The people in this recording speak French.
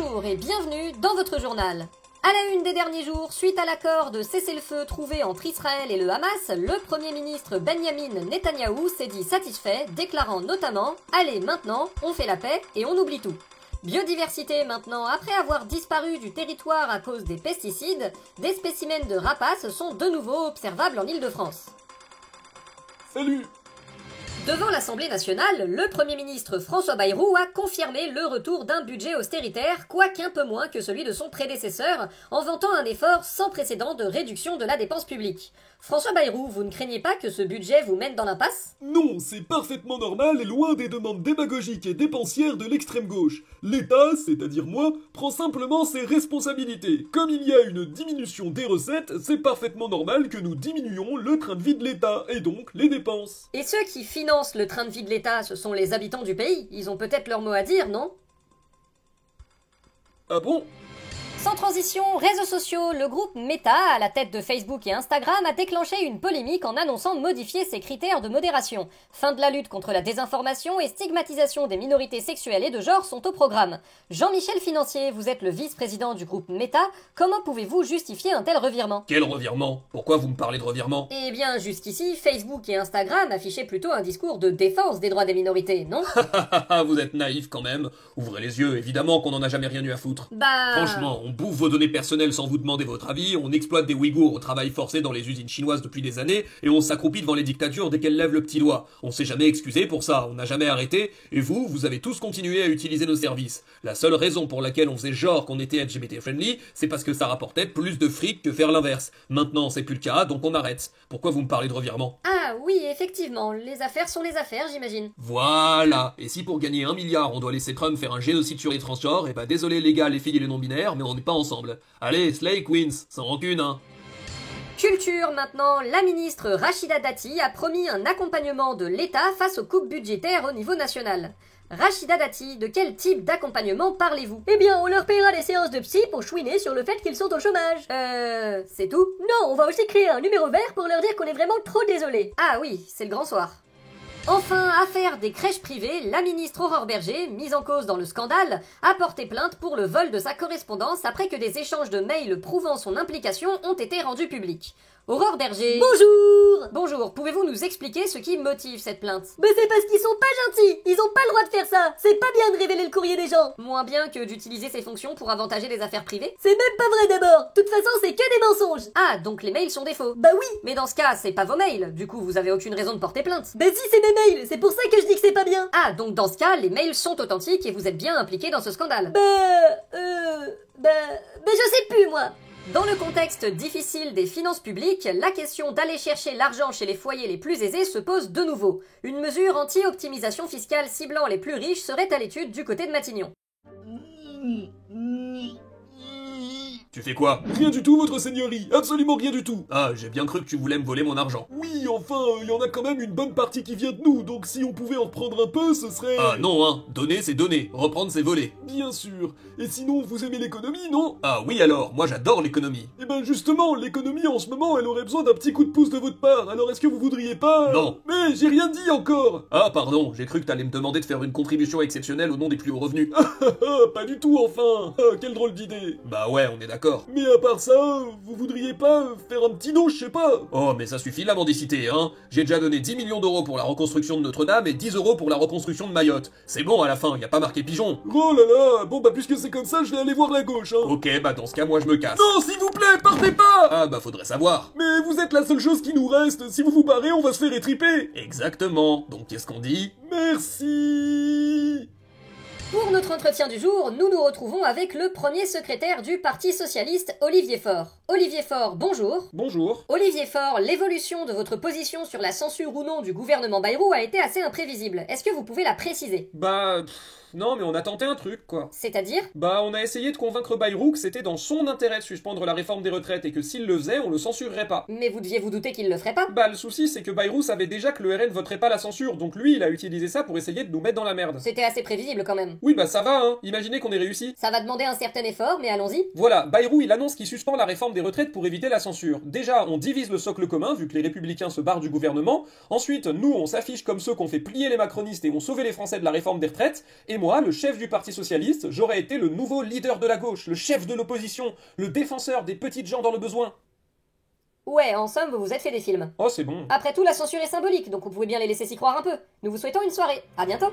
Bonjour et bienvenue dans votre journal. À la une des derniers jours, suite à l'accord de cessez-le-feu trouvé entre Israël et le Hamas, le Premier ministre Benjamin Netanyahou s'est dit satisfait, déclarant notamment « Allez, maintenant, on fait la paix et on oublie tout ». Biodiversité maintenant, après avoir disparu du territoire à cause des pesticides, des spécimens de rapaces sont de nouveau observables en Île-de-France. Salut! Devant l'Assemblée nationale, le Premier ministre François Bayrou a confirmé le retour d'un budget austéritaire, quoiqu'un peu moins que celui de son prédécesseur, en vantant un effort sans précédent de réduction de la dépense publique. François Bayrou, vous ne craignez pas que ce budget vous mène dans l'impasse ? Non, c'est parfaitement normal et loin des demandes démagogiques et dépensières de l'extrême gauche. L'État, c'est-à-dire moi, prend simplement ses responsabilités. Comme il y a une diminution des recettes, c'est parfaitement normal que nous diminuions le train de vie de l'État, et donc les dépenses. Et ceux qui financent le train de vie de l'État, ce sont les habitants du pays. Ils ont peut-être leur mot à dire, non ? Ah bon ? Sans transition, réseaux sociaux, le groupe Meta, à la tête de Facebook et Instagram, a déclenché une polémique en annonçant modifier ses critères de modération. Fin de la lutte contre la désinformation et stigmatisation des minorités sexuelles et de genre sont au programme. Jean-Michel Financier, vous êtes le vice-président du groupe Meta, comment pouvez-vous justifier un tel revirement ? Quel revirement ? Pourquoi vous me parlez de revirement ? Eh bien, jusqu'ici, Facebook et Instagram affichaient plutôt un discours de défense des droits des minorités, non ? Vous êtes naïf quand même. Ouvrez les yeux, évidemment qu'on en a jamais rien eu à foutre. Franchement, on bouffe vos données personnelles sans vous demander votre avis, on exploite des Ouïghours au travail forcé dans les usines chinoises depuis des années, et on s'accroupit devant les dictatures dès qu'elles lèvent le petit doigt. On s'est jamais excusé pour ça, on n'a jamais arrêté, et vous avez tous continué à utiliser nos services. La seule raison pour laquelle on faisait genre qu'on était LGBT friendly, c'est parce que ça rapportait plus de fric que faire l'inverse. Maintenant, c'est plus le cas, donc on arrête. Pourquoi vous me parlez de revirement ? Ah oui, effectivement, les affaires sont les affaires, j'imagine. Voilà. Et si pour gagner 1 milliard, on doit laisser Trump faire un génocide sur les transgenres, et bah désolé les gars, les filles et les non-binaires, mais on n'est pas ensemble. Allez, Slay Queens, sans rancune, hein. Culture maintenant, la ministre Rachida Dati a promis un accompagnement de l'État face aux coupes budgétaires au niveau national. Rachida Dati, de quel type d'accompagnement parlez-vous ? Eh bien, on leur paiera des séances de psy pour chouiner sur le fait qu'ils sont au chômage. C'est tout ? Non, on va aussi créer un numéro vert pour leur dire qu'on est vraiment trop désolé. Ah oui, c'est le grand soir. Enfin, affaire des crèches privées, la ministre Aurore Bergé, mise en cause dans le scandale, a porté plainte pour le vol de sa correspondance après que des échanges de mails prouvant son implication ont été rendus publics. Aurore Bergé... Bonjour! Bonjour, pouvez-vous nous expliquer ce qui motive cette plainte ? Mais c'est parce qu'ils sont pas gentils! Ils ont pas le droit de faire ça! C'est pas bien de révéler le courrier des gens! Moins bien que d'utiliser ses fonctions pour avantager les affaires privées ? C'est même pas vrai d'abord! De toute façon, c'est que des mensonges! Ah, donc les mails sont des faux ? Bah oui! Mais dans ce cas, c'est pas vos mails, du coup vous avez aucune raison de porter plainte. Bah si, c'est mes mails! C'est pour ça que je dis que c'est pas bien! Ah, donc dans ce cas, les mails sont authentiques et vous êtes bien impliqué dans ce scandale. Bah je sais plus, moi! Dans le contexte difficile des finances publiques, la question d'aller chercher l'argent chez les foyers les plus aisés se pose de nouveau. Une mesure anti-optimisation fiscale ciblant les plus riches serait à l'étude du côté de Matignon. Tu fais quoi ? Rien du tout, votre seigneurie, absolument rien du tout. Ah, j'ai bien cru que tu voulais me voler mon argent. Oui, enfin, il y en a quand même une bonne partie qui vient de nous, donc si on pouvait en reprendre un peu, ce serait... Ah non, hein, donner c'est donner, reprendre c'est voler. Bien sûr. Et sinon, vous aimez l'économie, non ? Ah oui alors, moi j'adore l'économie. Eh ben justement, l'économie en ce moment, elle aurait besoin d'un petit coup de pouce de votre part, alors est-ce que vous voudriez pas... Non. Mais j'ai rien dit encore. Ah pardon, j'ai cru que t'allais me demander de faire une contribution exceptionnelle au nom des plus hauts revenus. Pas du tout, enfin. Quelle drôle d'idée. Bah ouais, on est d'accord. Mais à part ça, vous voudriez pas faire un petit don, je sais pas. Oh mais ça suffit la mendicité, hein. J'ai déjà donné 10 millions d'euros pour la reconstruction de Notre-Dame et 10 euros pour la reconstruction de Mayotte. C'est bon à la fin, y a pas marqué pigeon. Oh là là, bon bah puisque c'est comme ça, je vais aller voir la gauche, hein. Ok, bah dans ce cas, moi je me casse. Non, s'il vous plaît, partez pas. Ah bah faudrait savoir. Mais vous êtes la seule chose qui nous reste, si vous vous barrez, on va se faire étriper. Exactement, donc qu'est-ce qu'on dit ? Merci. Pour notre entretien du jour, nous nous retrouvons avec le premier secrétaire du Parti Socialiste, Olivier Faure. Olivier Faure, bonjour. Bonjour. Olivier Faure, l'évolution de votre position sur la censure ou non du gouvernement Bayrou a été assez imprévisible. Est-ce que vous pouvez la préciser ? Non, mais on a tenté un truc, quoi. C'est-à-dire ? On a essayé de convaincre Bayrou que c'était dans son intérêt de suspendre la réforme des retraites et que s'il le faisait, on le censurerait pas. Mais vous deviez vous douter qu'il le ferait pas ? Le souci, c'est que Bayrou savait déjà que le RN voterait pas la censure, donc lui, il a utilisé ça pour essayer de nous mettre dans la merde. C'était assez prévisible quand même. Oui, ça va, hein. Imaginez qu'on ait réussi. Ça va demander un certain effort, mais allons-y. Voilà, Bayrou, il annonce qu'il suspend la réforme des retraites pour éviter la censure. Déjà, on divise le socle commun, vu que les républicains se barrent du gouvernement. Ensuite, nous, on s'affiche comme ceux qu'on fait plier les macronistes et ont sauvé les Français de la réforme des retraites. Et moi, le chef du Parti Socialiste, j'aurais été le nouveau leader de la gauche, le chef de l'opposition, le défenseur des petites gens dans le besoin. Ouais, en somme, vous vous êtes fait des films. Oh, c'est bon. Après tout, la censure est symbolique, donc vous pouvez bien les laisser s'y croire un peu. Nous vous souhaitons une soirée. À bientôt.